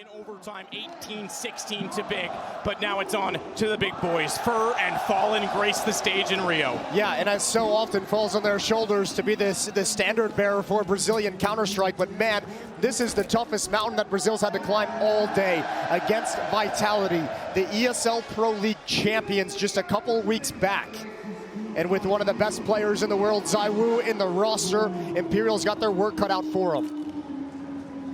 in overtime, 18-16 to big, but now it's on to the big boys. Fur and Fallen grace the stage in Rio. Yeah, and as so often falls on their shoulders to be the standard bearer for Brazilian Counter-Strike, but man, this is the toughest mountain that Brazil's had to climb all day against Vitality, the ESL Pro League champions just a couple weeks back. And with one of the best players in the world, ZywOo, in the roster, Imperial's got their work cut out for them.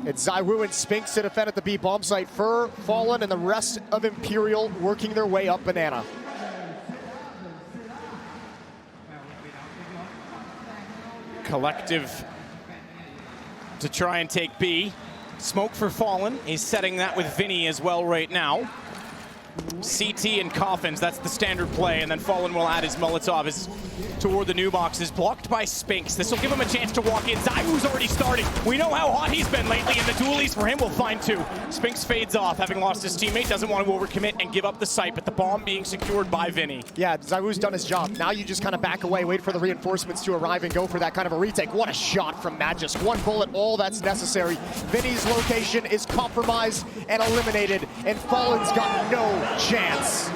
It's ZywOo and Spinks to defend at the B bomb site. Fur, Fallen, and the rest of Imperial working their way up Banana. Collective to try and take B. Smoke for Fallen. He's setting that with Vinny as well right now. CT and Coffins, that's the standard play, and then Fallen will add his Molotov toward the new boxes, blocked by Spinks. This will give him a chance to walk in. ZywOo's already starting. We know how hot he's been lately, and the dualies for him will find two. Spinks fades off, having lost his teammate, doesn't want to overcommit and give up the site, but the bomb being secured by Vinny. Yeah, ZywOo's done his job. Now you just kind of back away, wait for the reinforcements to arrive and go for that kind of a retake. What a shot from Matt, just one bullet, all that's necessary. Vinny's location is compromised and eliminated, and Fallen's got no chance.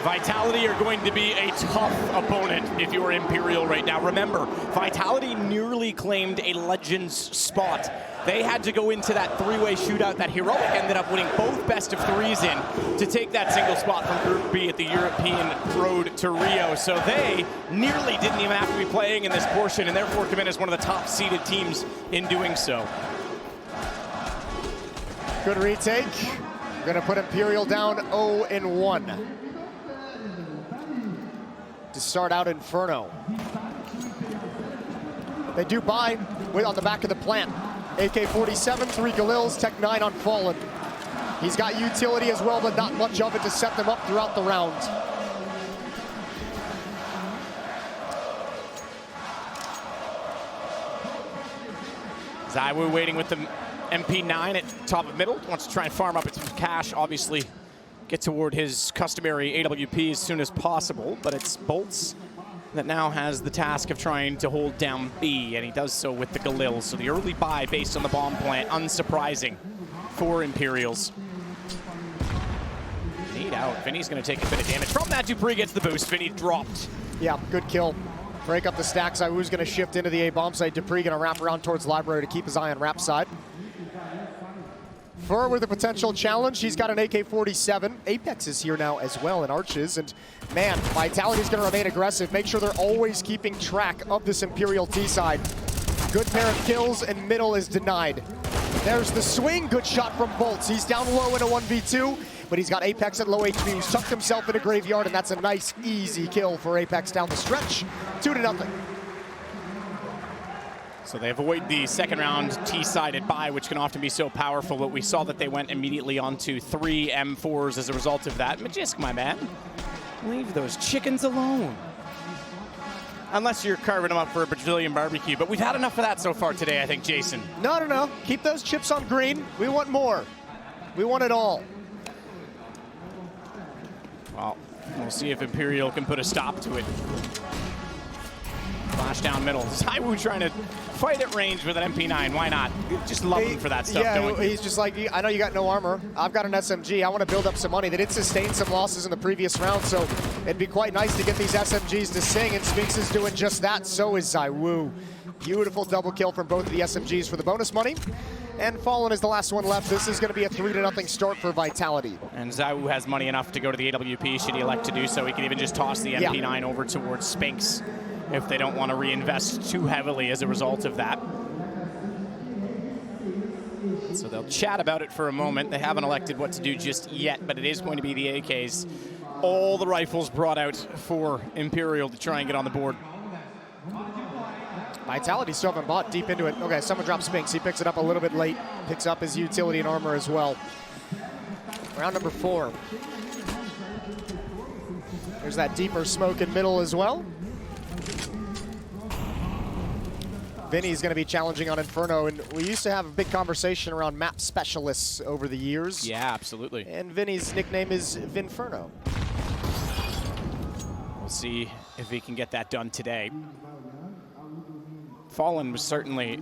Vitality are going to be a tough opponent if you're Imperial right now. Remember, Vitality nearly claimed a Legends spot. They had to go into that three-way shootout that Heroic ended up winning both best of threes in to take that single spot from Group B at the European Road to Rio. So they nearly didn't even have to be playing in this portion and therefore come in as one of the top-seeded teams in doing so. Good retake. Gonna put Imperial down 0-1. To start out Inferno. They do buy on the back of the plant. AK-47, 3 Galils, Tech 9 on Fallen. He's got utility as well, but not much of it to set them up throughout the round. ZywOo waiting with the MP9 at top of middle. Wants to try and farm up its cash, obviously. Get toward his customary AWP as soon as possible, but it's Bolts that now has the task of trying to hold down B, and he does so with the Galil. So the early buy based on the bomb plant, unsurprising for Imperials. Need out. Vinny's going to take a bit of damage from that. Dupree gets the boost. Vinny dropped. Yeah, good kill. Break up the stack. ZywOo's going to shift into the A bomb site. Dupree going to wrap around towards Library to keep his eye on Rap side. Fur with a potential challenge. He's got an AK-47. Apex is here now as well in Arches. And man, Vitality's going to remain aggressive. Make sure they're always keeping track of this Imperial T side. Good pair of kills, and middle is denied. There's the swing. Good shot from Bolts. He's down low in a 1v2, but he's got Apex at low HP. He's tucked himself in a graveyard, and that's a nice, easy kill for Apex down the stretch. 2-0. So they avoid the second round T-sided buy, which can often be so powerful, but we saw that they went immediately onto 3 M4s as a result of that. Magisk, my man, leave those chickens alone. Unless you're carving them up for a Brazilian barbecue, but we've had enough of that so far today, I think, Jason. No. Keep those chips on green. We want more. We want it all. Well, we'll see if Imperial can put a stop to it. Flash down middle. ZywOo trying to fight at range with an MP9. Why not? Just love him for that stuff, don't we? He's just like, I know you got no armor. I've got an SMG. I want to build up some money. They did sustain some losses in the previous round, so it'd be quite nice to get these SMGs to sing, and Spinks is doing just that. So is ZywOo. Beautiful double kill from both of the SMGs for the bonus money. And Fallen is the last one left. This is going to be a 3-0 start for Vitality. And ZywOo has money enough to go to the AWP should he elect to do so. He can even just toss the MP9 over towards Spinks if they don't want to reinvest too heavily as a result of that. So they'll chat about it for a moment. They haven't elected what to do just yet, but it is going to be the AKs. All the rifles brought out for Imperial to try and get on the board. Vitality still haven't bought deep into it. Okay, someone drops Spinks. He picks it up a little bit late. Picks up his utility and armor as well. Round number 4. There's that deeper smoke in middle as well. Vinny's going to be challenging on Inferno, and we used to have a big conversation around map specialists over the years. Yeah, absolutely. And Vinny's nickname is Vinferno. We'll see if he can get that done today. Fallen was certainly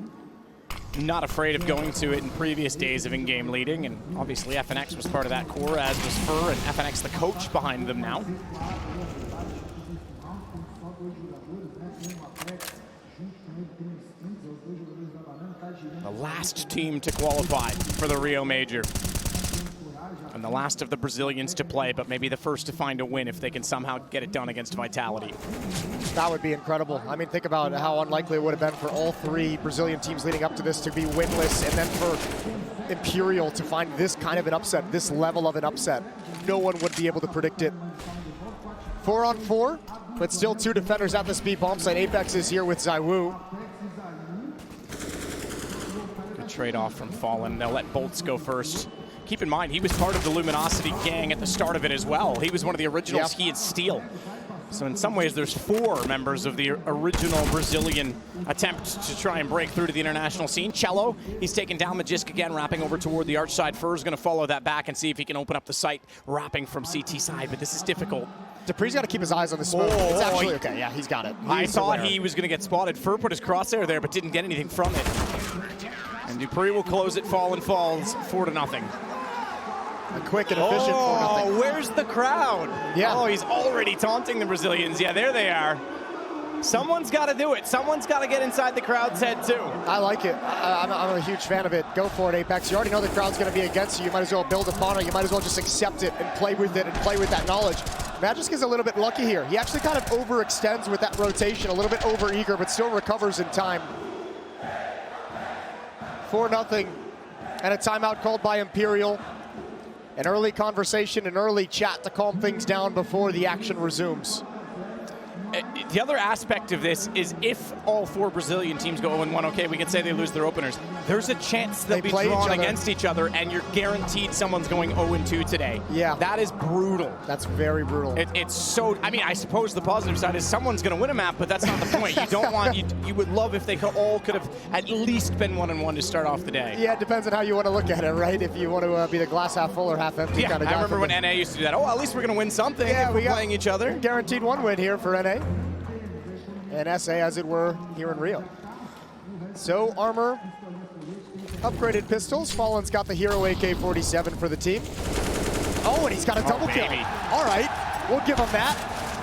not afraid of going to it in previous days of in-game leading, and obviously FNX was part of that core, as was FUR, and FNX the coach behind them now. The last team to qualify for the Rio Major. And the last of the Brazilians to play, but maybe the first to find a win if they can somehow get it done against Vitality. That would be incredible. I mean, think about how unlikely it would have been for all three Brazilian teams leading up to this to be winless, and then for Imperial to find this kind of an upset, this level of an upset. No one would be able to predict it. 4-on-4, but still two defenders at this B bomb site. Apex is here with ZywOo. Good trade-off from Fallen. They'll let Bolts go first. Keep in mind, he was part of the Luminosity gang at the start of it as well. He was one of the originals, he and Steel. So in some ways, there's 4 members of the original Brazilian attempt to try and break through to the international scene. Cello, he's taken down Magisk again, wrapping over toward the arch side. FUR's gonna follow that back and see if he can open up the site, wrapping from CT side, but this is difficult. Dupree's got to keep his eyes on the smoke. It's actually okay. Yeah, he's got it. I thought he was going to get spotted. FUR put his crosshair there, but didn't get anything from it. And Dupree will close it. Fallen falls 4-0. A quick and efficient 4-0. Oh, where's the crowd? Yeah. Oh, he's already taunting the Brazilians. Yeah, there they are. Someone's got to do it. Someone's got to get inside the crowd's head, too. I like it. I'm a huge fan of it. Go for it, Apex. You already know the crowd's going to be against you. You might as well build upon it. You might as well just accept it and play with it and play with that knowledge. Magisk is a little bit lucky here. He actually kind of overextends with that rotation, a little bit over-eager, but still recovers in time. 4-0, and a timeout called by Imperial. An early conversation, an early chat to calm things down before the action resumes. The other aspect of this is if all 4 Brazilian teams go 0-1, okay, we can say they lose their openers. There's a chance they'll be drawn against each other, and you're guaranteed someone's going 0-2 today. Yeah. That is brutal. That's very brutal. It's so, I mean, I suppose the positive side is someone's going to win a map, but that's not the point. You don't want, you would love if they all could have at least been 1-1 to start off the day. Yeah, it depends on how you want to look at it, right? If you want to be the glass half full or half empty kind of guy. I remember when NA used to do that. Oh, at least we're going to win something if we're playing each other. Guaranteed 1 win here for NA. And SA, as it were, here in Rio. So, armor, upgraded pistols. Fallen's got the hero AK-47 for the team. Oh, and he's got a double kill. All right, we'll give him that.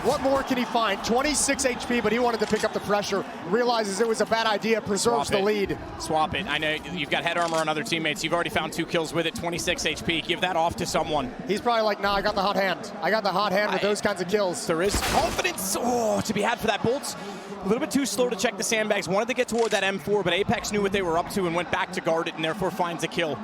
What more can he find? 26 HP, but he wanted to pick up the pressure. Realizes it was a bad idea, preserves the lead. Swap it. I know you've got head armor on other teammates. You've already found 2 kills with it, 26 HP. Give that off to someone. He's probably like, nah, I got the hot hand. I got the hot hand with those kinds of kills. There is confidence to be had for that. Bolts a little bit too slow to check the sandbags. Wanted to get toward that M4, but Apex knew what they were up to and went back to guard it, and therefore finds a kill.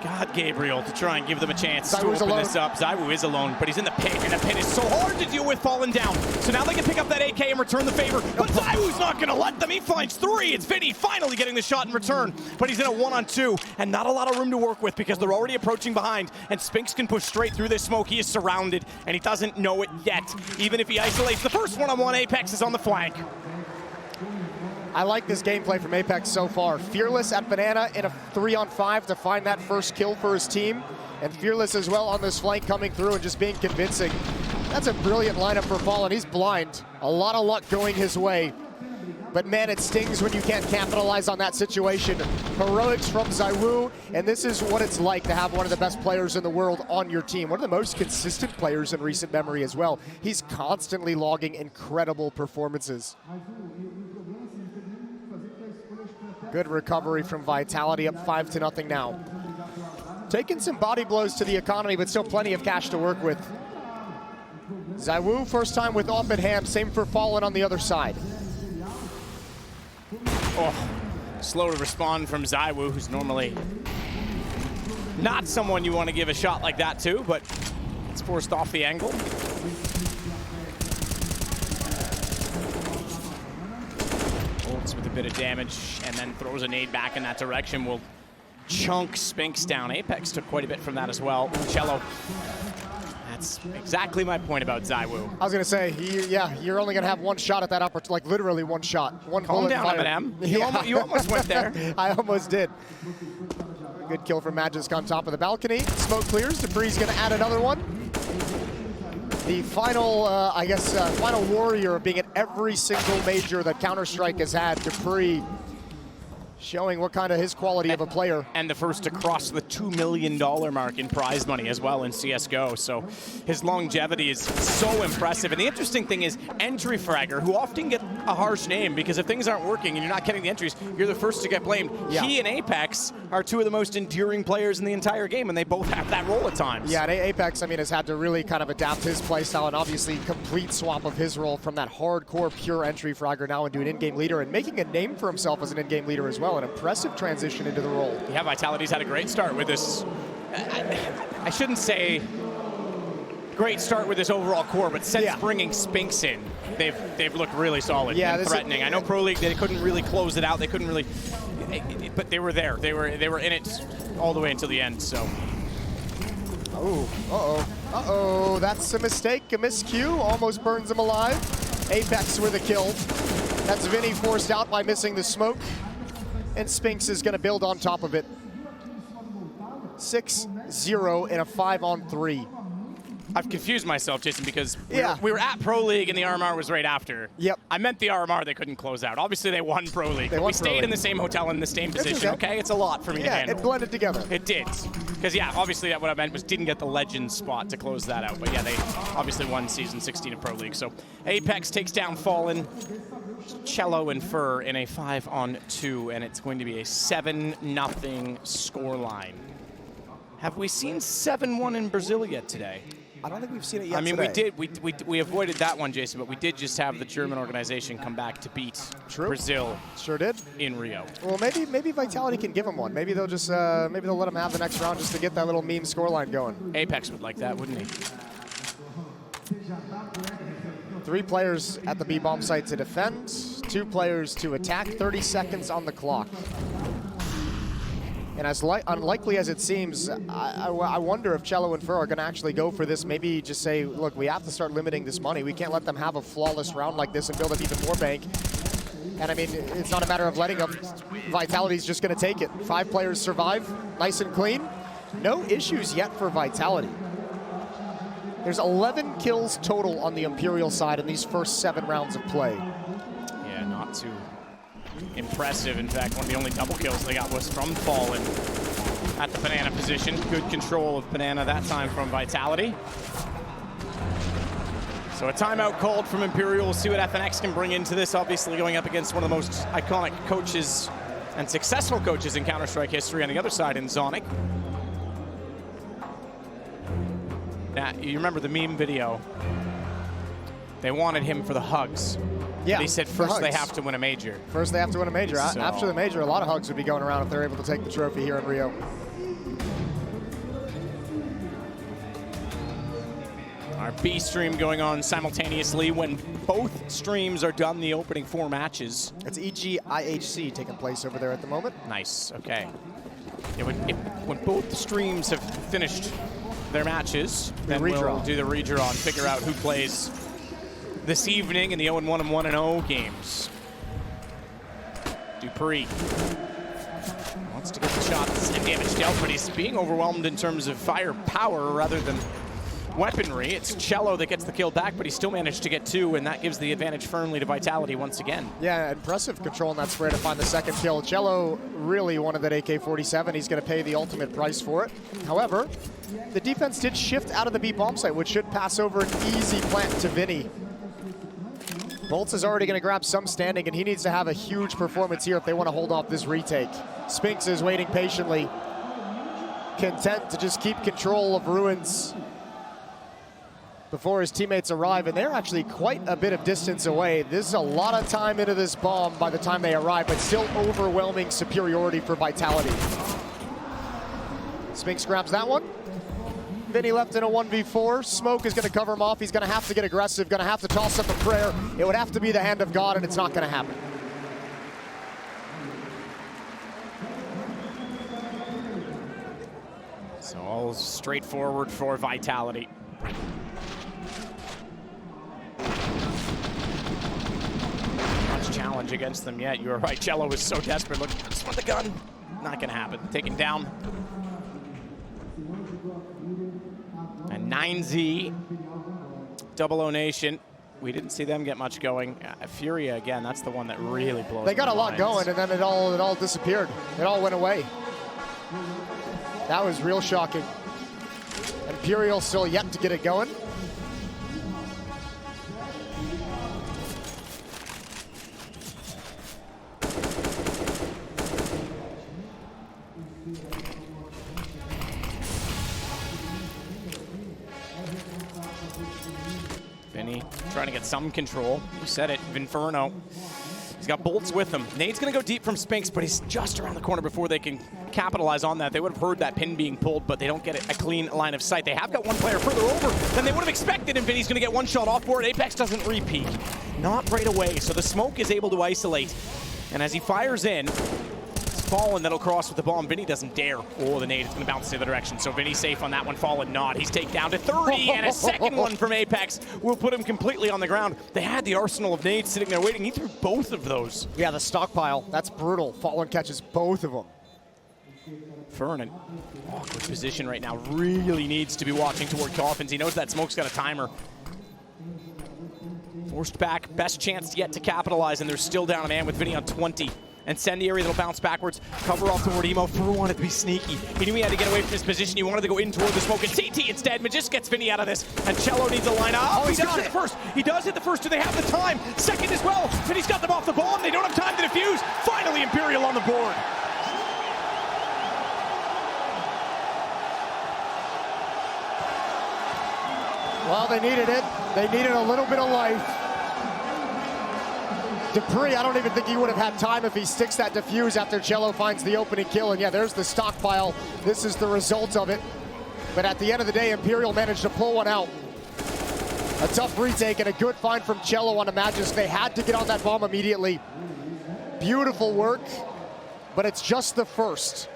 God, Gabriel, to try and give them a chance to open this up. ZywOo is alone, but he's in the pit, and the pit is so hard to deal with falling down. So now they can pick up that AK and return the favor, but ZywOo's not going to let them. He finds 3. It's Vinny finally getting the shot in return, but he's in a 1-on-2, and not a lot of room to work with because they're already approaching behind, and Spinks can push straight through this smoke. He is surrounded, and he doesn't know it yet. Even if he isolates the first 1-on-1, Apex is on the flank. I like this gameplay from Apex so far. Fearless at Banana in a 3-on-5 to find that first kill for his team. And Fearless as well on this flank coming through and just being convincing. That's a brilliant lineup for Fallen. He's blind. A lot of luck going his way. But man, it stings when you can't capitalize on that situation. Heroics from ZywOo, and this is what it's like to have one of the best players in the world on your team. One of the most consistent players in recent memory as well. He's constantly logging incredible performances. Good recovery from Vitality, up 5-0 now. Taking some body blows to the economy, but still plenty of cash to work with. ZywOo, first time with off at hand. Same for Fallen on the other side. Oh, slow to respond from ZywOo, who's normally not someone you want to give a shot like that to, but it's forced off the angle. Bolts with a bit of damage and then throws a nade back in that direction. Will chunk Spinks down. Apex took quite a bit from that as well. Cello. That's exactly my point about ZywOo. I was going to say, you're only going to have one shot at that opportunity, like literally one shot. One bullet fire. Calm down, you almost went there. I almost did. Good kill from Magisk on top of the balcony. Smoke clears. Dupree's going to add another one. The final, final warrior being at every single major that Counter-Strike has had. Dupree Showing what kind of his quality of a player. And the first to cross the $2 million mark in prize money as well in CSGO. So his longevity is so impressive. And the interesting thing is entry fragger, who often get a harsh name because if things aren't working and you're not getting the entries, you're the first to get blamed. Yeah. He and Apex are two of the most enduring players in the entire game, and they both have that role at times. Yeah, and Apex, I mean, has had to really kind of adapt his playstyle and obviously complete swap of his role from that hardcore pure entry fragger now into an in-game leader and making a name for himself as an in-game leader as well. An impressive transition into the role. Yeah, Vitality's had a great start with this. I shouldn't say great start with this overall core, but since bringing Spinks in, they've looked really solid and threatening. I know Pro League, they couldn't really close it out. They couldn't really, but they were there. They were in it all the way until the end. So. Oh, that's a mistake, a miscue. Almost burns him alive. Apex with a kill. That's Vinny forced out by missing the smoke. And Spinks is going to build on top of it. 6-0 in a 5-on-3. I've confused myself, Jason, because we were at Pro League and the RMR was right after. Yep. I meant the RMR they couldn't close out. Obviously, they won Pro League. We stayed in the same hotel in the same position, okay? It's a lot for me to handle. It blended together. It did. Because, obviously what I meant was didn't get the Legends spot to close that out. But, they obviously won Season 16 of Pro League. So, Apex takes down Fallen. Cello and Fur in a 5-on-2, and it's going to be a 7-0 scoreline. Have we seen 7-1 in Brazil yet today? I don't think we've seen it yet. I mean, today. we avoided that one, Jason, but we did just have the German organization come back to beat Brazil. Sure did. In Rio. Well, maybe Vitality can give them one. Maybe they'll just maybe they'll let them have the next round just to get that little meme scoreline going. Apex would like that, wouldn't he? 3 players at the B-bomb site to defend, 2 players to attack, 30 seconds on the clock. And as unlikely as it seems, I wonder if Cello and Fur are going to actually go for this, maybe just say, look, we have to start limiting this money. We can't let them have a flawless round like this and build up even more bank. And I mean, it's not a matter of letting them. Vitality's just going to take it. 5 players survive, nice and clean. No issues yet for Vitality. There's 11 kills total on the Imperial side in these first 7 rounds of play. Yeah, not too impressive. In fact, one of the only double kills they got was from Fallen at the Banana position. Good control of Banana that time from Vitality. So a timeout called from Imperial. We'll see what FNX can bring into this. Obviously going up against one of the most iconic coaches and successful coaches in Counter-Strike history on the other side in Zonic. Now, you remember the meme video? They wanted him for the hugs. Yeah, they said first they have to win a major. First they have to win a major. So. After the major, a lot of hugs would be going around if they're able to take the trophy here in Rio. Our B stream going on simultaneously when both streams are done, the opening 4 matches. It's EGIHC taking place over there at the moment. Nice, okay. Yeah, when both streams have finished their matches, then we'll do the redraw and figure out who plays this evening in the 0-1 and 1-0 games. Dupree wants to get the shots and damage dealt, but he's being overwhelmed in terms of firepower rather than weaponry. It's Cello that gets the kill back, but he still managed to get 2, and that gives the advantage firmly to Vitality once again. Yeah, impressive control in that spray to find the second kill. Cello really wanted that AK-47. He's going to pay the ultimate price for it. However, the defense did shift out of the B bomb site, which should pass over an easy plant to Vinny. Bolts is already going to grab some standing, and he needs to have a huge performance here if they want to hold off this retake. Spinks is waiting patiently, content to just keep control of Ruins before his teammates arrive, and they're actually quite a bit of distance away. This is a lot of time into this bomb by the time they arrive, but still overwhelming superiority for Vitality. Spinks grabs that one. Vinny left in a 1v4. Smoke is going to cover him off. He's going to have to get aggressive, going to have to toss up a prayer. It would have to be the hand of God, and it's not going to happen. So all straightforward for Vitality. Much challenge against them yet. You were right. Cello was so desperate. Look, just want the gun. Not going to happen. Taken down. And 9Z, 00 Nation. We didn't see them get much going. FURIA, again, that's the one that really blows. They got a lot minds. going, and then it all disappeared. It all went away. That was real shocking. Imperial still yet to get it going. Vinny trying to get some control. You said it, Vinferno. He's got bolts with him. Nade's gonna go deep from Spinks, but he's just around the corner before they can capitalize on that. They would have heard that pin being pulled, but they don't get a clean line of sight. They have got one player further over than they would have expected, and Vinny's gonna get one shot off board. Apex doesn't re-peek. Not right away, so the smoke is able to isolate. And as he fires in, Fallen that'll cross with the bomb. Vinny doesn't dare. Oh, the nade is going to bounce the other direction. So Vinny's safe on that one. Fallen not. He's taken down to 30, and a second one from Apex will put him completely on the ground. They had the arsenal of nades sitting there waiting. He threw both of those. Yeah, the stockpile. That's brutal. Fallen catches both of them. Fern in awkward position right now. Really needs to be watching toward Coffins. He knows that smoke's got a timer. Forced back. Best chance yet to capitalize, and they're still down a man with Vinny on 20. Incendiary that'll bounce backwards, cover off toward Emo. Fur wanted to be sneaky. He knew he had to get away from his position. He wanted to go in toward the smoke, and CT instead. Magist gets Vinny out of this, and Cello needs a line up. Oh, he does hit the first. He does hit the first. Do they have the time? Second as well. Vinny's got them off the bomb. They don't have time to defuse. Finally, Imperial on the board. Well, they needed it. They needed a little bit of life. Dupree, I don't even think he would have had time if he sticks that defuse after Cello finds the opening kill. And yeah, there's the stockpile. This is the result of it. But at the end of the day, Imperial managed to pull one out. A tough retake and a good find from Cello on a Magisk. They had to get on that bomb immediately. Beautiful work, but it's just the first.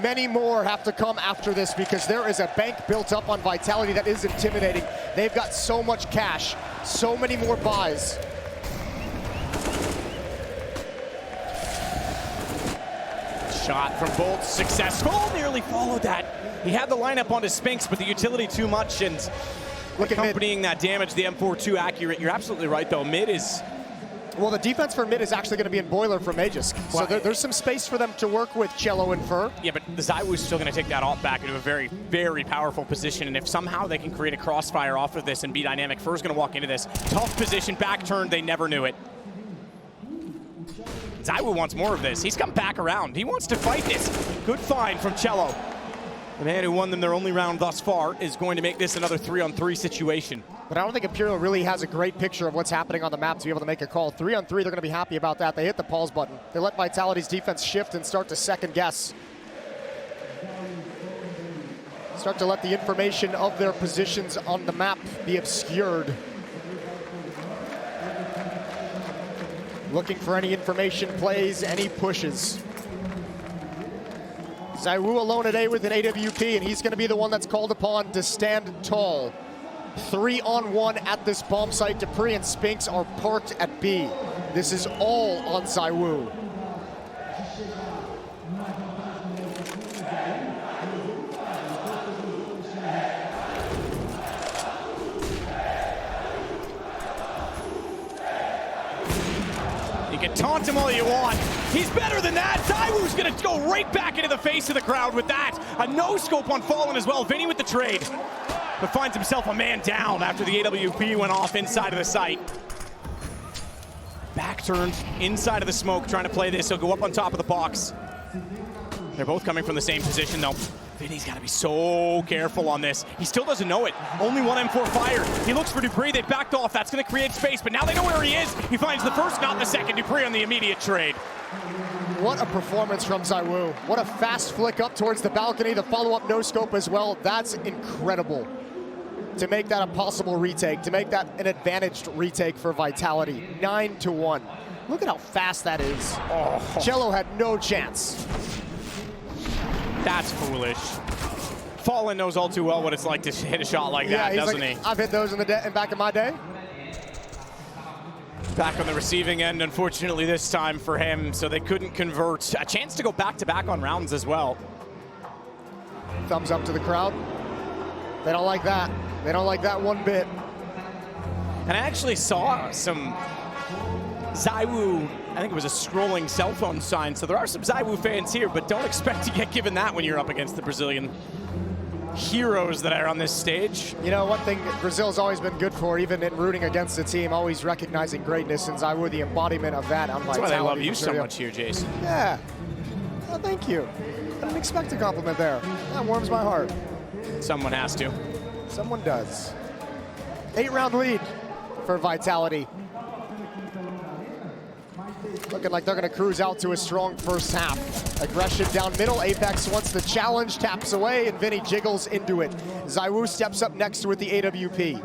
Many more have to come after this because there is a bank built up on Vitality that is intimidating. They've got so much cash, so many more buys. Shot from Bolt, successful, nearly followed that. He had the lineup onto Spinks, but the utility too much, and accompanying that damage, the M4 accurate. You're absolutely right, though. Mid is... Well, the defense for mid is actually going to be in Boiler for Magisk. So there's some space for them to work with Cello and Fur. Yeah, but the ZywOo's still going to take that ult back into a very, very powerful position, and if somehow they can create a crossfire off of this and be dynamic, Fur's going to walk into this. Tough position, back turn, they never knew it. ZywOo wants more of this. He's come back around. He wants to fight this. Good find from Cello. The man who won them their only round thus far is going to make this another 3-on-3 situation. But I don't think Imperial really has a great picture of what's happening on the map to be able to make a call. 3-on-3, they're going to be happy about that. They hit the pause button. They let Vitality's defense shift and start to second guess. Start to let the information of their positions on the map be obscured. Looking for any information plays, any pushes. ZywOo alone at A with an AWP, and he's going to be the one that's called upon to stand tall. 3-on-1 at this bomb site. Dupree and Spinks are parked at B. This is all on ZywOo. You can taunt him all you want. He's better than that. ZywOo's gonna go right back into the face of the crowd with that. A no-scope on Fallen as well. Vinny with the trade, but finds himself a man down after the AWP went off inside of the site. Back turned inside of the smoke, trying to play this. He'll go up on top of the box. They're both coming from the same position though. Vinny's got to be so careful on this. He still doesn't know it. Only one M4 fired. He looks for Dupree. They backed off. That's going to create space, but now they know where he is. He finds the first, not the second. Dupree on the immediate trade. What a performance from ZywOo. What a fast flick up towards the balcony. The follow-up no-scope as well. That's incredible. To make that a possible retake, to make that an advantaged retake for Vitality. 9-1. Look at how fast that is. Oh. Cello had no chance. That's foolish. Fallen knows all too well what it's like to hit a shot like that, doesn't he? I've hit those in back in my day. Back on the receiving end, unfortunately this time for him, so they couldn't convert. A chance to go back-to-back on rounds as well. Thumbs up to the crowd. They don't like that. They don't like that one bit. And I actually saw some ZywOo, I think it was a scrolling cell phone sign, so there are some ZywOo fans here, but don't expect to get given that when you're up against the Brazilian heroes that are on this stage. You know, one thing Brazil's always been good for, even in rooting against the team, always recognizing greatness, and ZywOo the embodiment of that. That's why they love you so much here, Jason. Yeah. Well, thank you. I didn't expect a compliment there. That warms my heart. Someone has to. Someone does. 8-round lead for Vitality. Looking like they're going to cruise out to a strong first half. Aggression down middle. Apex wants the challenge, taps away, and Vinny jiggles into it. ZywOo steps up next with the AWP.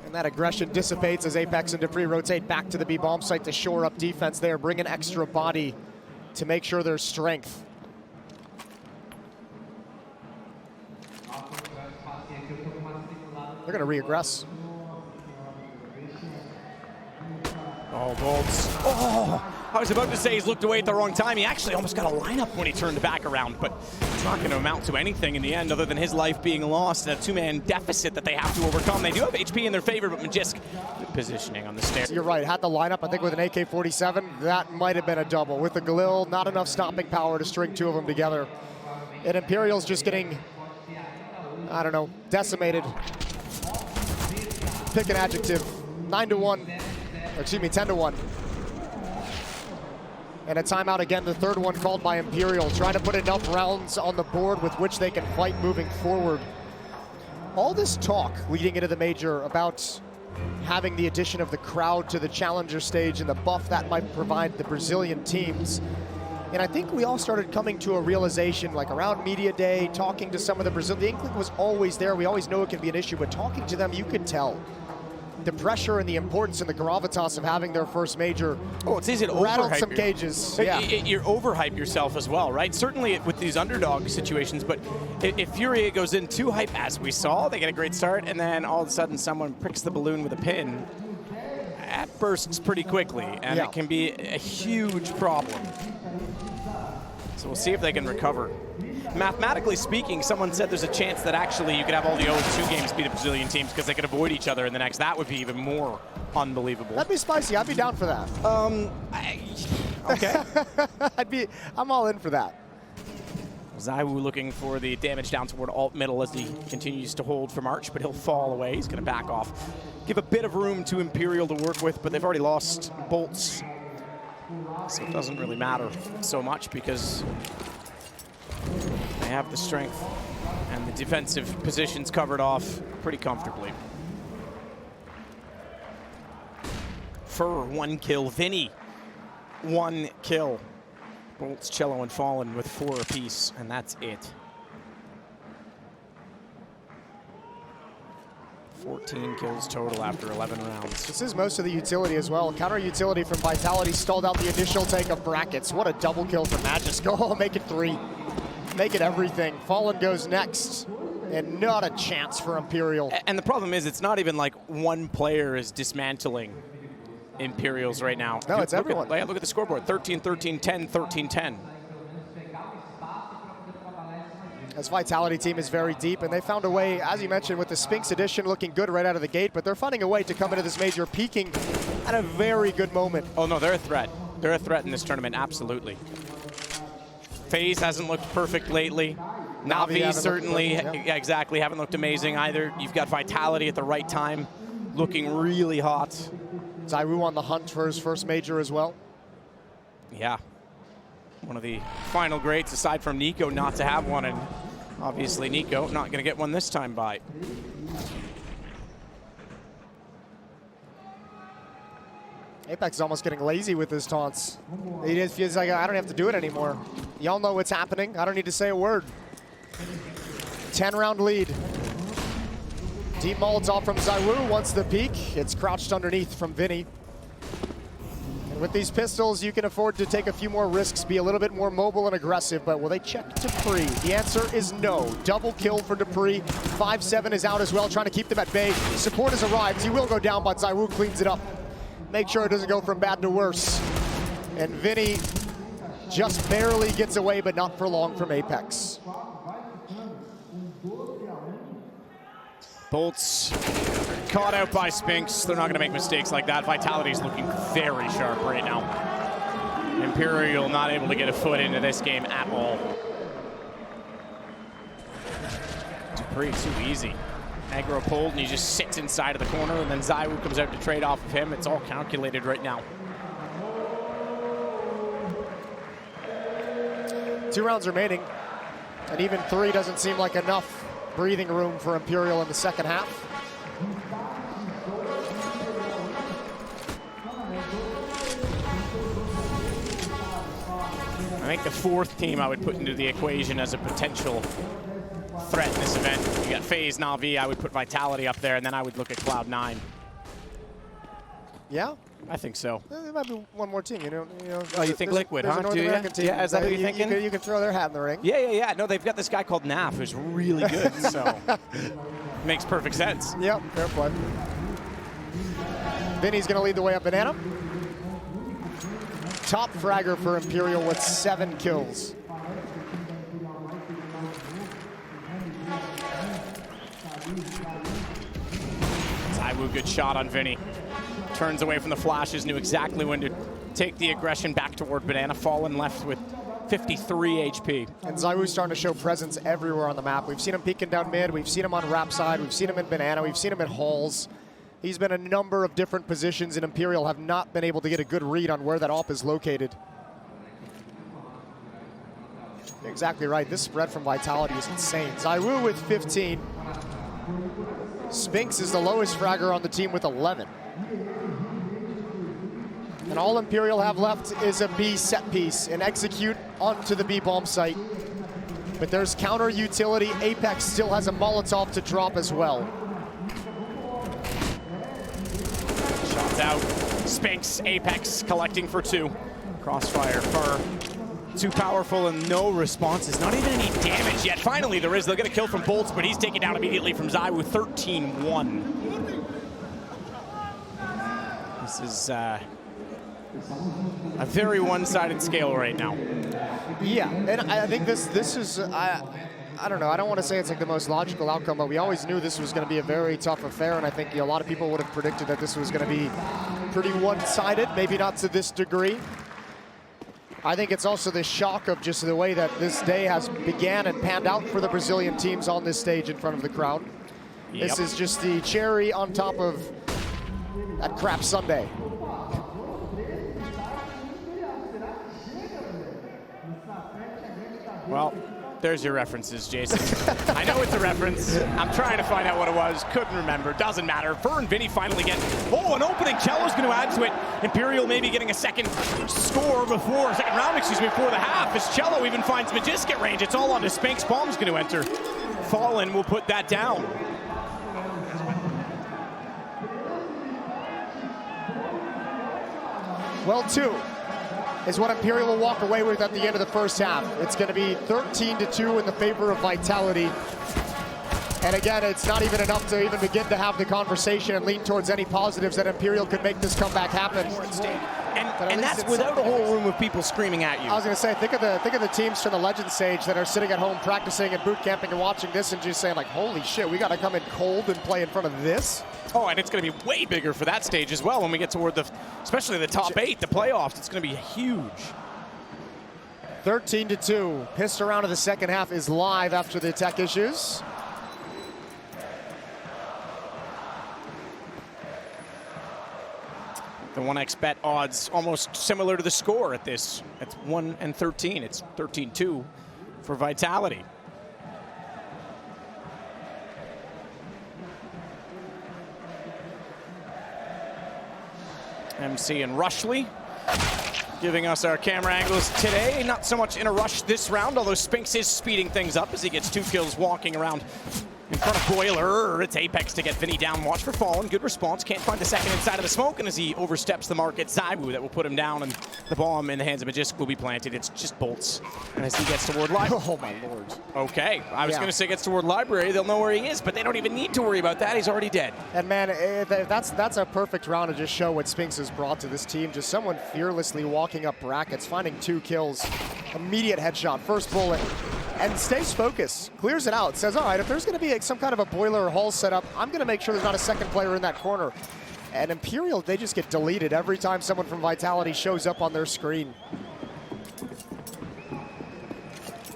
And that aggression dissipates as Apex and dupreeh rotate back to the B bomb site to shore up defense there, bring an extra body to make sure there's strength. They're going to re-aggress. Oh, bolts. Oh, I was about to say he's looked away at the wrong time. He actually almost got a lineup when he turned back around, but it's not going to amount to anything in the end other than his life being lost and a two-man deficit that they have to overcome. They do have HP in their favor, but Magisk positioning on the stairs. You're right, had the lineup, I think with an AK-47, that might have been a double. With the Galil, not enough stopping power to string two of them together. And Imperial's just getting, I don't know, decimated. Pick an adjective. 9-1, or excuse me, 10-1. And a timeout again, the third one called by Imperial, trying to put enough rounds on the board with which they can fight moving forward. All this talk leading into the major about having the addition of the crowd to the challenger stage and the buff that might provide the Brazilian teams. And I think we all started coming to a realization, like around media day, talking to some of the Brazilian, the inkling was always there. We always know it can be an issue, but talking to them, you could tell the pressure and the importance and the gravitas of having their first major. Oh, it's easy to rattled overhype some cages. Yeah. You're overhype yourself as well, right? Certainly with these underdog situations, but if FURIA goes in too hype, as we saw, they get a great start, and then all of a sudden someone pricks the balloon with a pin, that bursts pretty quickly, and it can be a huge problem. So we'll see if they can recover. Mathematically speaking, someone said there's a chance that actually you could have all the 0-2 games be the Brazilian teams because they could avoid each other in the next. That would be even more unbelievable. That'd be spicy. I'd be down for that. Okay. I'm all in for that. ZywOo looking for the damage down toward alt middle as he continues to hold for March, but he'll fall away. He's going to back off. Give a bit of room to Imperial to work with, but they've already lost bolts. So it doesn't really matter so much because they have the strength and the defensive positions covered off pretty comfortably. Fur, 1 kill. Vinny, 1 kill. Bolts, Cello, and Fallen with 4 apiece, and that's it. 14 kills total after 11 rounds. This is most of the utility as well. Counter utility from Vitality stalled out the initial take of brackets. What a double kill from Magisk. Oh, make it 3. Make it everything. Fallen goes next. And not a chance for Imperial. And the problem is, it's not even like one player is dismantling Imperials right now. No, it's everyone. Look at the scoreboard. 13, 13, 10, 13, 10. This Vitality team is very deep, and they found a way, as you mentioned, with the Sphinx edition looking good right out of the gate, but they're finding a way to come into this major peaking at a very good moment. Oh no, they're a threat. They're a threat in this tournament, absolutely. FaZe hasn't looked perfect lately. NaVi certainly, yeah, exactly, haven't looked amazing either. You've got Vitality at the right time, looking really hot. ZywOo on the hunt for his first major as well. Yeah, one of the final greats aside from Nico not to have one, and obviously Nico not going to get one this time by. Apex is almost getting lazy with his taunts. He just feels like, I don't have to do it anymore. Y'all know what's happening. I don't need to say a word. 10-round lead. Deep Molotov from ZywOo wants the peek. It's crouched underneath from Vinny. And with these pistols, you can afford to take a few more risks, be a little bit more mobile and aggressive, but will they check dupreeh? The answer is no. Double kill for dupreeh. 5-7 is out as well, trying to keep them at bay. Support has arrived. He will go down, but ZywOo cleans it up. Make sure it doesn't go from bad to worse. And Vinny just barely gets away, but not for long from Apex. Bolts caught out by Spinks. They're not going to make mistakes like that. Vitality's looking very sharp right now. Imperial not able to get a foot into this game at all. Dupree too easy. Aggro pulled and he just sits inside of the corner, and then ZywOo comes out to trade off of him. It's all calculated right now. 2 rounds remaining, and even 3 doesn't seem like enough breathing room for Imperial in the second half. I think the 4th team I would put into the equation as a potential threat in this event. You got FaZe, NaVi, I would put Vitality up there, and then I would look at Cloud9. Yeah? I think so. There might be one more team, you know. Oh, you think Liquid, there's huh? a North Do you? American team. Yeah, is that what you're thinking? You can throw their hat in the ring. Yeah. No, they've got this guy called Naf who's really good, so makes perfect sense. Yep, fair play. Vinny's going to lead the way up Banana. Top fragger for Imperial with 7 kills. ZywOo, good shot on Vinny. Turns away from the flashes, knew exactly when to take the aggression back toward Banana. Fallen left with 53 HP. And ZywOo's starting to show presence everywhere on the map. We've seen him peeking down mid, we've seen him on rap side, we've seen him in Banana, we've seen him in halls. He's been a number of different positions, and Imperial have not been able to get a good read on where that AWP is located. Exactly right, this spread from Vitality is insane. ZywOo with 15. Spinks is the lowest fragger on the team with 11. And all Imperial have left is a B set piece and execute onto the B bomb site. But there's counter utility. Apex still has a Molotov to drop as well. Shots out. Spinks, Apex collecting for 2. Crossfire for too powerful and no responses. Not even any damage yet. Finally there is. They'll get a kill from Bolts, but he's taken down immediately from ZywOo. 13-1. This is a very one-sided scale right now. Yeah, and I think this is, I don't know, I don't want to say it's like the most logical outcome, but we always knew this was going to be a very tough affair, and I think a lot of people would have predicted that this was going to be pretty one-sided, maybe not to this degree. I think it's also the shock of just the way that this day has began and panned out for the Brazilian teams on this stage in front of the crowd. Yep. This is just the cherry on top of that crap Sunday. Well, there's your references, Jason. I know it's a reference. I'm trying to find out what it was. Couldn't remember. Doesn't matter. Fur and Vinny finally get, an opening. Cello's going to add to it. Imperial maybe getting a second round, before the half, as Cello even finds Magisket range. It's all onto Spinks. Bomb's going to enter. Fallen will put that down. Well, 2 is what Imperial will walk away with at the end of the first half. It's going to be 13-2 in the favor of Vitality. And again, it's not even enough to even begin to have the conversation and lean towards any positives that Imperial could make this comeback happen. And that's without a whole room of people screaming at you. I was going to say, think of the teams from the Legend stage that are sitting at home practicing and boot camping and watching this and just saying like, holy shit, we got to come in cold and play in front of this. Oh, and it's going to be way bigger for that stage as well when we get toward especially the top 8, the playoffs. It's going to be huge. 13-2. Pissed around in the second half is live after the tech issues. The 1x bet odds almost similar to the score at this. It's 1 and 13. It's 13-2 for Vitality. MC and Rushley giving us our camera angles today. Not so much in a rush this round, although Spinks is speeding things up as he gets 2 kills walking around in front of Boiler. It's Apex to get Vinny down. Watch for Fallen. Good response. Can't find the second inside of the smoke. And as he oversteps the mark, it's ZywOo that will put him down. And the bomb in the hands of Magisket will be planted. It's just Bolts. And as he gets toward Library. Oh, my lord. Okay. I was going to say gets toward Library. They'll know where he is, but they don't even need to worry about that. He's already dead. And, man, that's a perfect round to just show what Spinks has brought to this team. Just someone fearlessly walking up brackets, finding 2 kills. Immediate headshot. First bullet. and stays focused, clears it out, says, all right, if there's going to be some kind of a boiler or hull setup, I'm going to make sure there's not a second player in that corner. And Imperial, they just get deleted every time someone from Vitality shows up on their screen.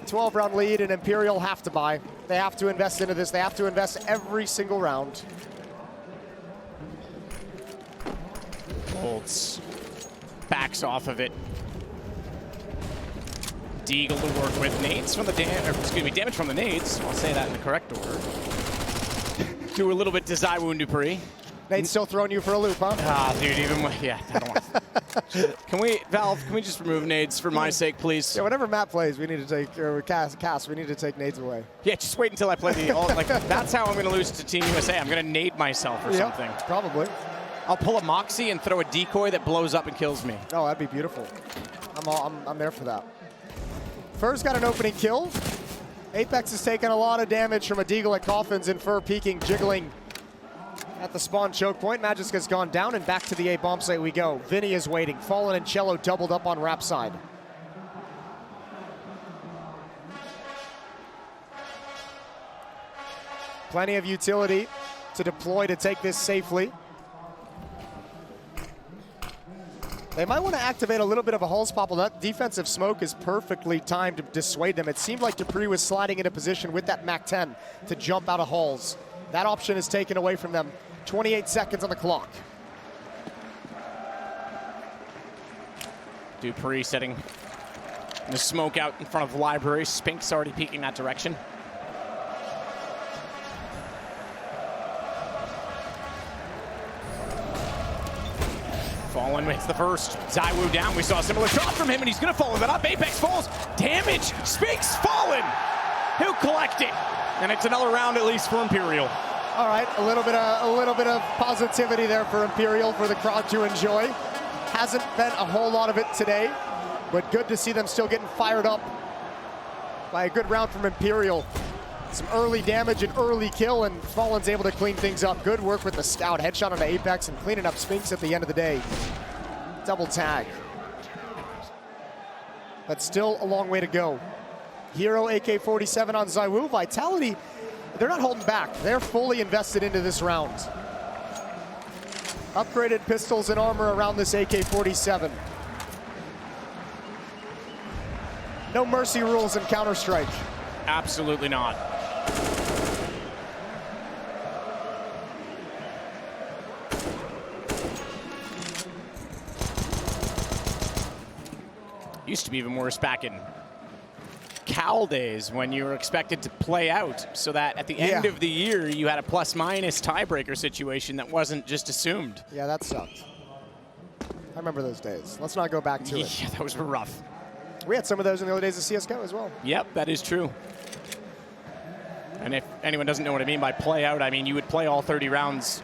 12-round lead, and Imperial have to buy. They have to invest into this. They have to invest every single round. Bolts backs off of it. Deagle to work with. Nades from the damage from the nades. I'll say that in the correct order. Do a little bit to ZywOo and Dupree. Nade's still throwing you for a loop, huh? Ah, dude, yeah, I don't want Can we, Valve, can we just remove nades for my sake, please? Yeah, whenever Matt plays, we need to take, or cast, we need to take nades away. Yeah, just wait until I play the, like, that's how I'm going to lose to Team USA. I'm going to nade myself or something. Probably. I'll pull a Moxie and throw a decoy that blows up and kills me. Oh, that'd be beautiful. I'm there for that. Fur's got an opening kill. Apex is taking a lot of damage from a Deagle at Coffins, and Fur peeking, jiggling at the spawn choke point. Magisk has gone down, and back to the A bomb site we go. Vinny is waiting. Fallen and Cello doubled up on Rap side. Plenty of utility to deploy to take this safely. They might want to activate a little bit of a Hulls pop. Well, that defensive smoke is perfectly timed to dissuade them. It seemed like Dupree was sliding into position with that MAC-10 to jump out of Hulls. That option is taken away from them. 28 seconds on the clock. Dupree setting the smoke out in front of the library. Spink's already peeking that direction. Fallen hits the first. ZywOo down. We saw a similar shot from him, and he's going to follow that up. Apex falls. Damage. Spink's fallen. He'll collect it. And it's another round at least for Imperial. All right, a little bit of positivity there for Imperial for the crowd to enjoy. Hasn't been a whole lot of it today, but good to see them still getting fired up by a good round from Imperial. Some early damage and early kill, and Fallen's able to clean things up. Good work with the scout. Headshot on the Apex and cleaning up Sphinx at the end of the day. Double tag. But still a long way to go. Hero AK-47 on ZywOo. Vitality, they're not holding back. They're fully invested into this round. Upgraded pistols and armor around this AK-47. No mercy rules in Counter-Strike. Absolutely not. Used to be even worse back in Cal days when you were expected to play out so that at the end of the year you had a plus-minus tiebreaker situation that wasn't just assumed. Yeah, that sucked. I remember those days. Let's not go back to it. Yeah, those were rough. We had some of those in the early days of CSGO as well. Yep, that is true. And if anyone doesn't know what I mean by play out, I mean you would play all 30 rounds.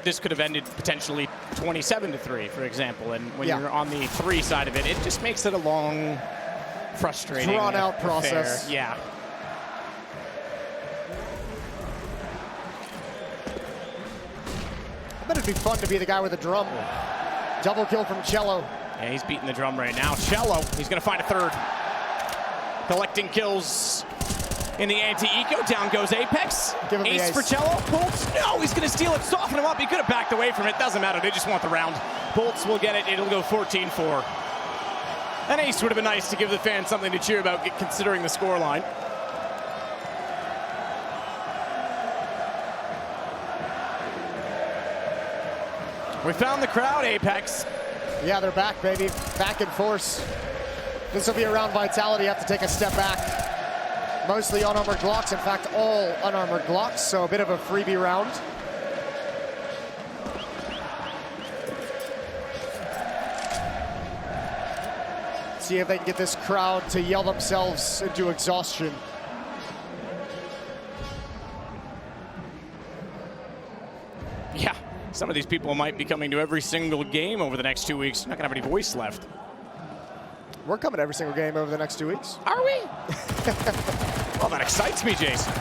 This could have ended potentially 27-3, for example. And when you're on the 3 side of it, it just makes it a long, frustrating, drawn-out process. Affair. Yeah. I bet it'd be fun to be the guy with the drum. Double kill from Cello. Yeah, he's beating the drum right now. Cello, he's going to find a third. Collecting kills in the anti-eco. Down goes Apex. Ace for Cello. Bolts, no, he's going to steal it, soften him up. He could have backed away from it. Doesn't matter, they just want the round. Bolts will get it. It'll go 14-4. An ace would have been nice to give the fans something to cheer about considering the scoreline. We found the crowd, Apex. Yeah, they're back, baby. Back in force. This will be around Vitality. Have to take a step back. Mostly unarmored Glocks. In fact, all unarmored Glocks. So a bit of a freebie round. See if they can get this crowd to yell themselves into exhaustion. Yeah, some of these people might be coming to every single game over the next 2 weeks. Not gonna have any voice left. We're coming to every single game over the next 2 weeks. Are we? Well, that excites me, Jason.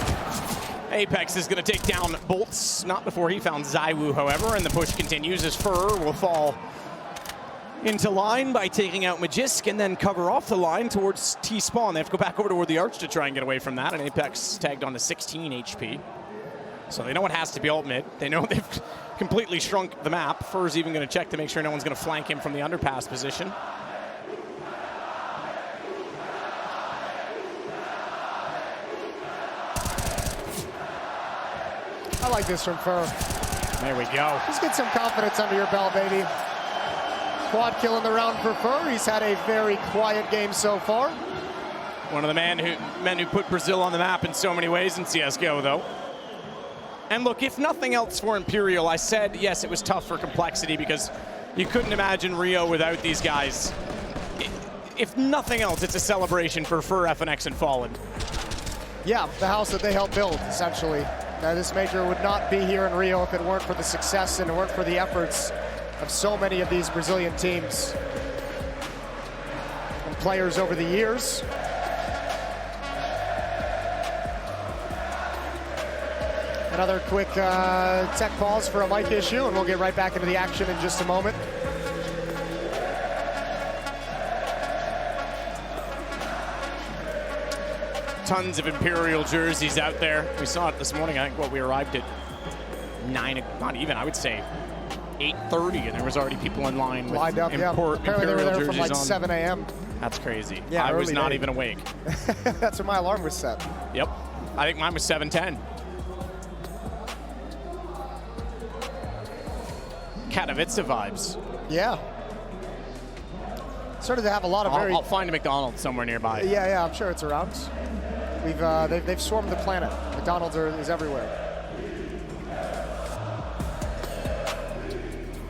Apex is gonna take down Bolts, not before he found ZywOo, however, and the push continues as Fur will fall into line by taking out Magisk and then cover off the line towards T-spawn. They have to go back over toward the arch to try and get away from that, and Apex tagged on to 16 HP. So they know it has to be ult mid. They know they've completely shrunk the map. Fur's even going to check to make sure no one's going to flank him from the underpass position. I like this from Fur. There we go. Just get some confidence under your belt, baby. Quad kill in the round for Fur. He's had a very quiet game so far. One of the men who put Brazil on the map in so many ways in CSGO, though. And look, if nothing else for Imperial, I said, yes, it was tough for complexity because you couldn't imagine Rio without these guys. If nothing else, it's a celebration for Fur, FNX, and Fallen. Yeah, the house that they helped build, essentially. Now, this major would not be here in Rio if it weren't for the success and it weren't for the efforts of so many of these Brazilian teams and players over the years. Another quick tech pause for a mic issue, and we'll get right back into the action in just a moment. Tons of Imperial jerseys out there. We saw it this morning. I think we arrived at 9, not even, I would say 8:30, and there was already people in line with lined up, yeah. Apparently they were there from like 7 a.m. That's crazy. Yeah, I was not even awake. That's when my alarm was set. Yep. I think mine was 7:10. Katowice vibes. Yeah. Started to have a lot of I'll find a McDonald's somewhere nearby. Yeah, I'm sure it's around. They've swarmed the planet. McDonald's is everywhere.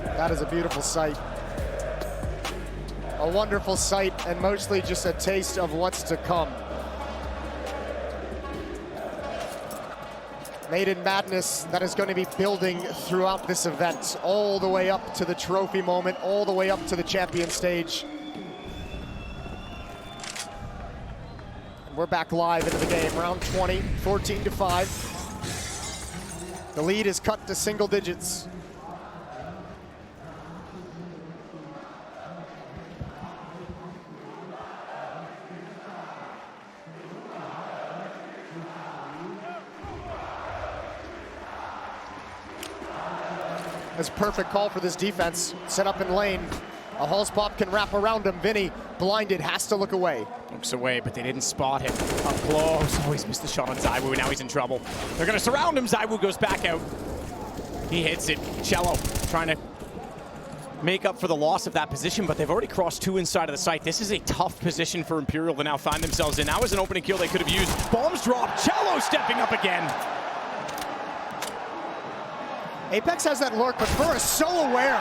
That is a beautiful sight. A wonderful sight, and mostly just a taste of what's to come. Maiden madness that is going to be building throughout this event, all the way up to the trophy moment, all the way up to the champion stage. And we're back live into the game, round 20, 14-5. The lead is cut to single digits. That's a perfect call for this defense. Set up in lane. A Hulse pop can wrap around him. Vinny, blinded, has to look away. Looks away, but they didn't spot him. Up close. Oh, he's missed the shot on ZywOo. Now he's in trouble. They're going to surround him. ZywOo goes back out. He hits it. Cello trying to make up for the loss of that position, but they've already crossed 2 inside of the site. This is a tough position for Imperial to now find themselves in. That was an opening kill they could have used. Bombs drop. Cello stepping up again. Apex has that lurk, but Fur is so aware.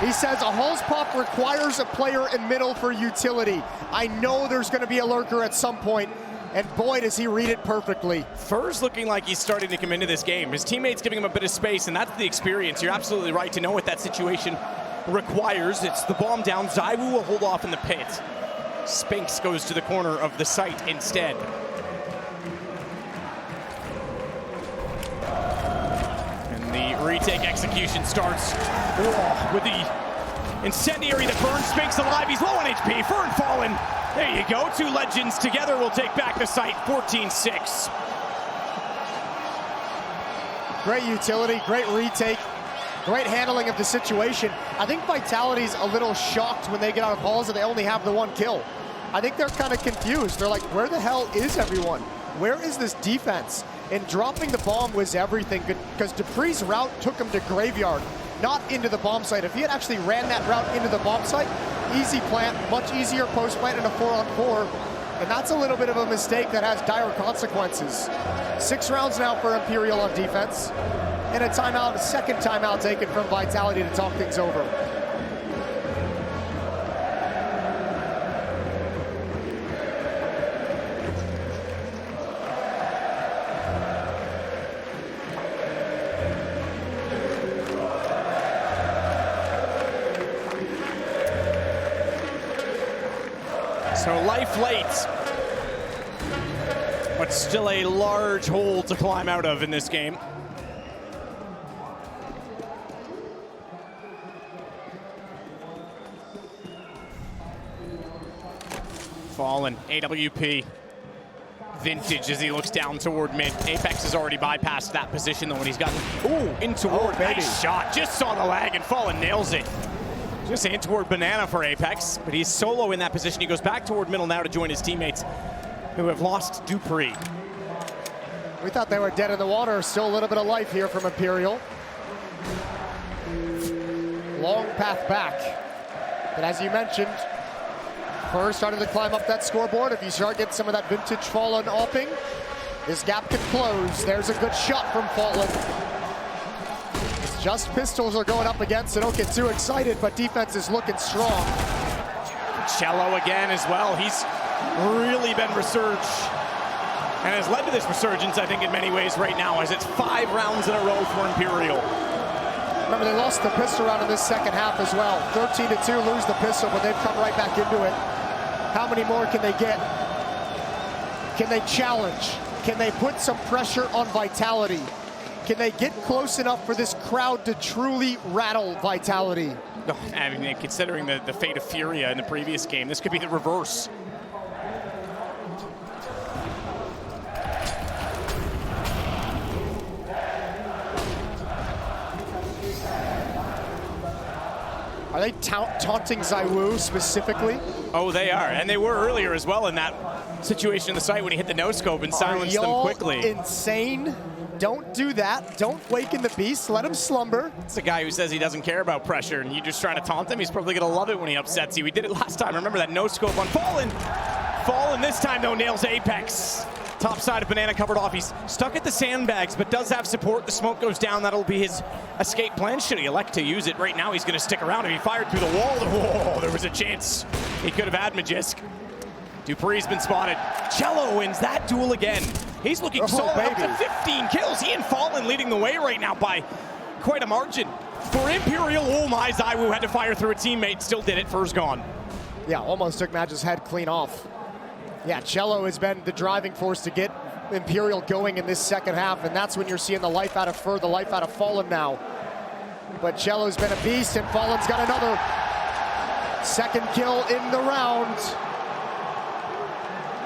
He says a Hulse pop requires a player in middle for utility. I know there's going to be a lurker at some point, and boy, does he read it perfectly. Fur's looking like he's starting to come into this game. His teammates giving him a bit of space, and that's the experience. You're absolutely right to know what that situation requires. It's the bomb down. ZywOo will hold off in the pit. Spinks goes to the corner of the site instead. The retake execution starts with the incendiary that burns Spinks alive. He's low on HP. Fur and Fallen. There you go. 2 legends together will take back the site. 14-6. Great utility, great retake, great handling of the situation. I think Vitality's a little shocked when they get out of halls and they only have the 1 kill. I think they're kind of confused. They're like, where the hell is everyone? Where is this defense? And dropping the bomb was everything, because dupreeh's route took him to Graveyard, not into the bomb site. If he had actually ran that route into the bomb site, easy plant, much easier post plant in a 4-on-4. And that's a little bit of a mistake that has dire consequences. 6 rounds now for Imperial on defense. And a timeout, a second timeout taken from Vitality to talk things over. So life late, but still a large hole to climb out of in this game. Fallen, AWP. Vintage as he looks down toward mid. Apex has already bypassed that position though when he's gotten, in toward, nice shot. Just saw the lag and Fallen nails it. Just in toward Banana for Apex, but he's solo in that position. He goes back toward middle now to join his teammates who have lost Dupree. We thought they were dead in the water. Still a little bit of life here from Imperial. Long path back. But as you mentioned, Fur started to climb up that scoreboard. If you start getting some of that vintage Fallen opping, this gap can close. There's a good shot from Fallen. It's just pistols are going up against, so don't get too excited, but defense is looking strong. Cello again as well. He's really been resurged and has led to this resurgence, I think, in many ways right now, as it's 5 rounds in a row for Imperial. Remember, they lost the pistol round in this second half as well. 13-2, lose the pistol, but they've come right back into it. How many more can they get? Can they challenge? Can they put some pressure on Vitality? Can they get close enough for this crowd to truly rattle Vitality? I mean, considering the fate of FURIA in the previous game, this could be the reverse. Are they taunting ZywOo specifically? Oh, they are, and they were earlier as well in that situation in the site when he hit the no-scope and silenced them quickly. Are y'all insane? Don't do that. Don't waken the beast. Let him slumber. It's a guy who says he doesn't care about pressure, and you just trying to taunt him. He's probably going to love it when he upsets you. We did it last time. Remember that no-scope on Fallen? Fallen this time, though, nails Apex. Top side of Banana covered off. He's stuck at the sandbags, but does have support. The smoke goes down. That'll be his escape plan. Should he elect to use it right now, he's going to stick around. If he fired through the wall, whoa, there was a chance he could have had Magisk. Dupree's been spotted. Cello wins that duel again. He's looking solid, up to 15 kills. He and Fallen leading the way right now by quite a margin. For Imperial, oh my, ZywOo had to fire through a teammate, still did it, Fur's gone. Yeah, almost took Magic's head clean off. Yeah, Cello has been the driving force to get Imperial going in this second half, and that's when you're seeing the life out of Fur, the life out of Fallen now. But Cello's been a beast, and Fallen's got another second kill in the round.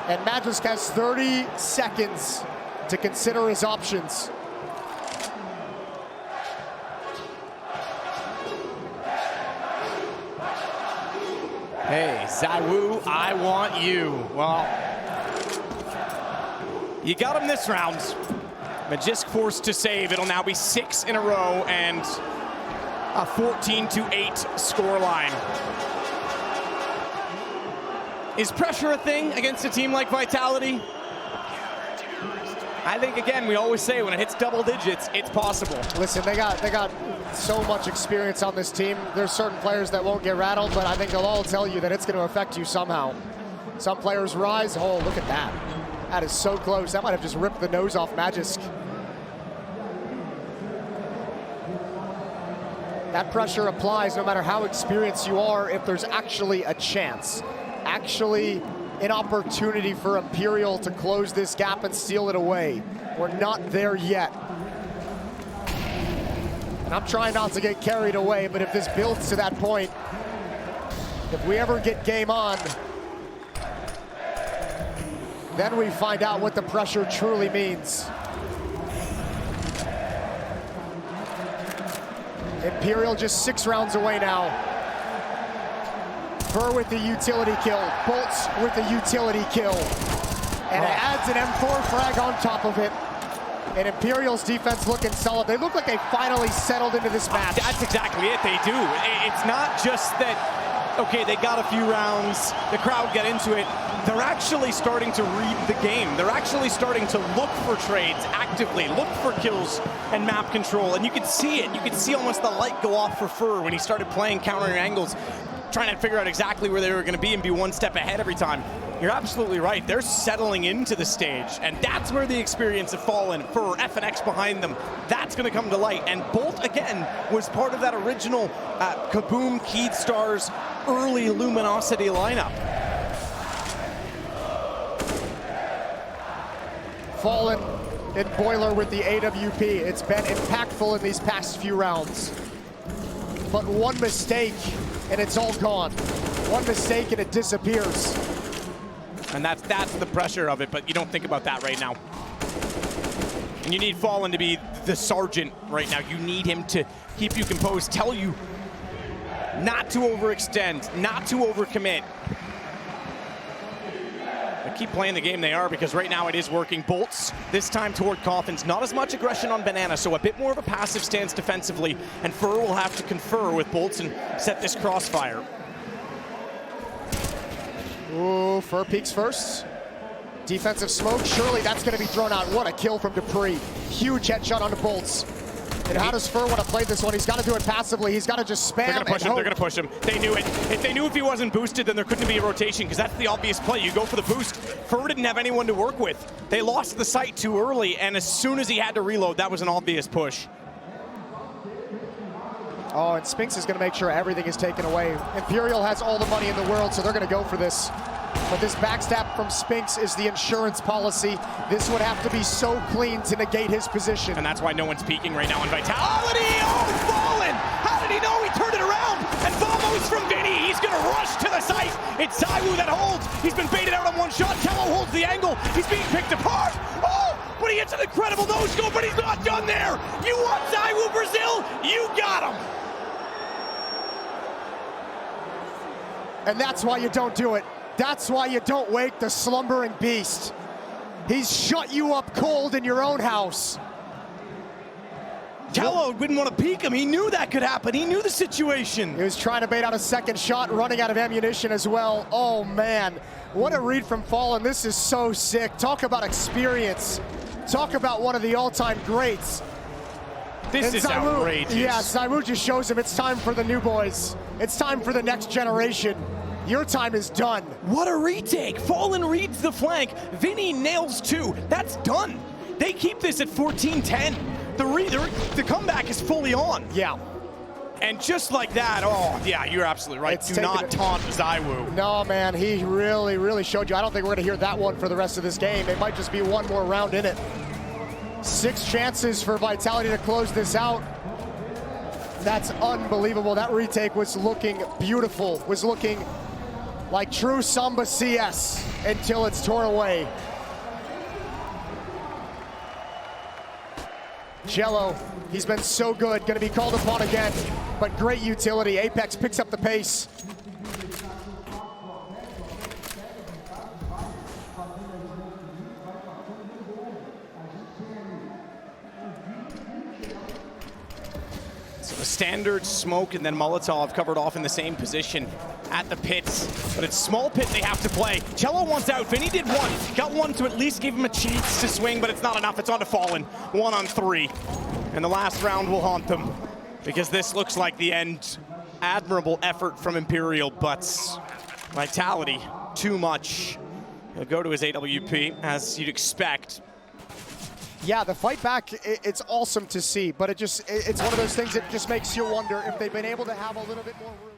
And Magisk has 30 seconds to consider his options. Hey, ZywOo, I want you. Well, you got him this round. Magisk forced to save. It'll now be 6 in a row and a 14-8 scoreline. Is pressure a thing against a team like Vitality? I think, again, we always say when it hits double digits, it's possible. Listen, they got so much experience on this team. There's certain players that won't get rattled, but I think they'll all tell you that it's going to affect you somehow. Some players rise. Oh, look at that. That is so close. That might have just ripped the nose off Magisk. That pressure applies no matter how experienced you are if there's actually a chance. Actually an opportunity for Imperial to close this gap and steal it away. We're not there yet. And I'm trying not to get carried away, but if this builds to that point, if we ever get game on, then we find out what the pressure truly means. Imperial just 6 rounds away now. Fur with the utility kill, Bolts with the utility kill. And it adds an M4 frag on top of it. And Imperial's defense looking solid. They look like they finally settled into this match. That's exactly it, they do. It's not just that, okay, they got a few rounds, the crowd got into it. They're actually starting to read the game. They're actually starting to look for trades actively, look for kills and map control. And you could see it. You could see almost the light go off for Fur when he started playing countering angles, trying to figure out exactly where they were going to be and be one step ahead every time. You're absolutely right. They're settling into the stage, and that's where the experience of Fallen, for FNX behind them, that's going to come to light. And Bolt, again, was part of that original Kaboom, Keyed Stars, early Luminosity lineup. Fallen and Boiler with the AWP. It's been impactful in these past few rounds. But one mistake, and it's all gone. One mistake, and it disappears. And that's the pressure of it, but you don't think about that right now. And you need Fallen to be the sergeant right now. You need him to keep you composed, tell you not to overextend, not to overcommit. But keep playing the game they are, because right now it is working. Bolts, this time toward Coffins. Not as much aggression on Banana, so a bit more of a passive stance defensively. And Fur will have to confer with Bolts and set this crossfire. Ooh, Fur peeks first. Defensive smoke, surely that's going to be thrown out. What a kill from Dupree. Huge headshot onto Bolts. And how does Fur want to play this one? He's got to do it passively. He's got to just spam. They're going to push him. They're going to push him. They knew it. If they knew if he wasn't boosted, then there couldn't be a rotation, because that's the obvious play. You go for the boost. Fur didn't have anyone to work with. They lost the sight too early, and as soon as he had to reload, that was an obvious push. Oh, and Spinks is going to make sure everything is taken away. Imperial has all the money in the world, so they're going to go for this. But this backstab from Spinks is the insurance policy. This would have to be so clean to negate his position. And that's why no one's peeking right now on Vitality. Oh, Fallen! How did he know? He turned it around. And Vamos from Vinny. He's going to rush to the site. It's ZywOo that holds. He's been baited out on one shot. Cello holds the angle. He's being picked apart. Oh, but he hits an incredible no-scope, but he's not done there. You want ZywOo Brazil? You got him. And that's why you don't do it. That's why you don't wake the slumbering beast. He's shut you up cold in your own house. Cello didn't want to peek him. He knew that could happen. He knew the situation. He was trying to bait out a second shot, running out of ammunition as well. Oh, man. What a read from Fallen. This is so sick. Talk about experience. Talk about one of the all-time greats. This is outrageous. Yeah, ZywOo just shows him it's time for the new boys. It's time for the next generation. Your time is done. What a retake. Fallen reads the flank. Vinny nails two. That's done. They keep this at 14-10. The comeback is fully on. Yeah. And just like that, oh, yeah, you're absolutely right. Do not taunt ZywOo. No, man, he really showed you. I don't think we're going to hear that one for the rest of this game. It might just be one more round in it. 6 chances for Vitality to close this out. That's unbelievable. That retake was looking beautiful, was looking like true Samba CS until it's torn away. Cello, he's been so good, gonna be called upon again, but great utility. Apex picks up the pace. So a standard smoke and then Molotov covered off in the same position at the pits. But it's small pit they have to play. Cello wants out. Vinny did one. Got one to at least give him a chance to swing, but it's not enough. It's on to Fallen. 1 on 3. And the last round will haunt them, because this looks like the end. Admirable effort from Imperial, but Vitality, too much. He'll go to his AWP, as you'd expect. Yeah, the fight back, it's awesome to see, but it's one of those things that just makes you wonder if they've been able to have a little bit more room.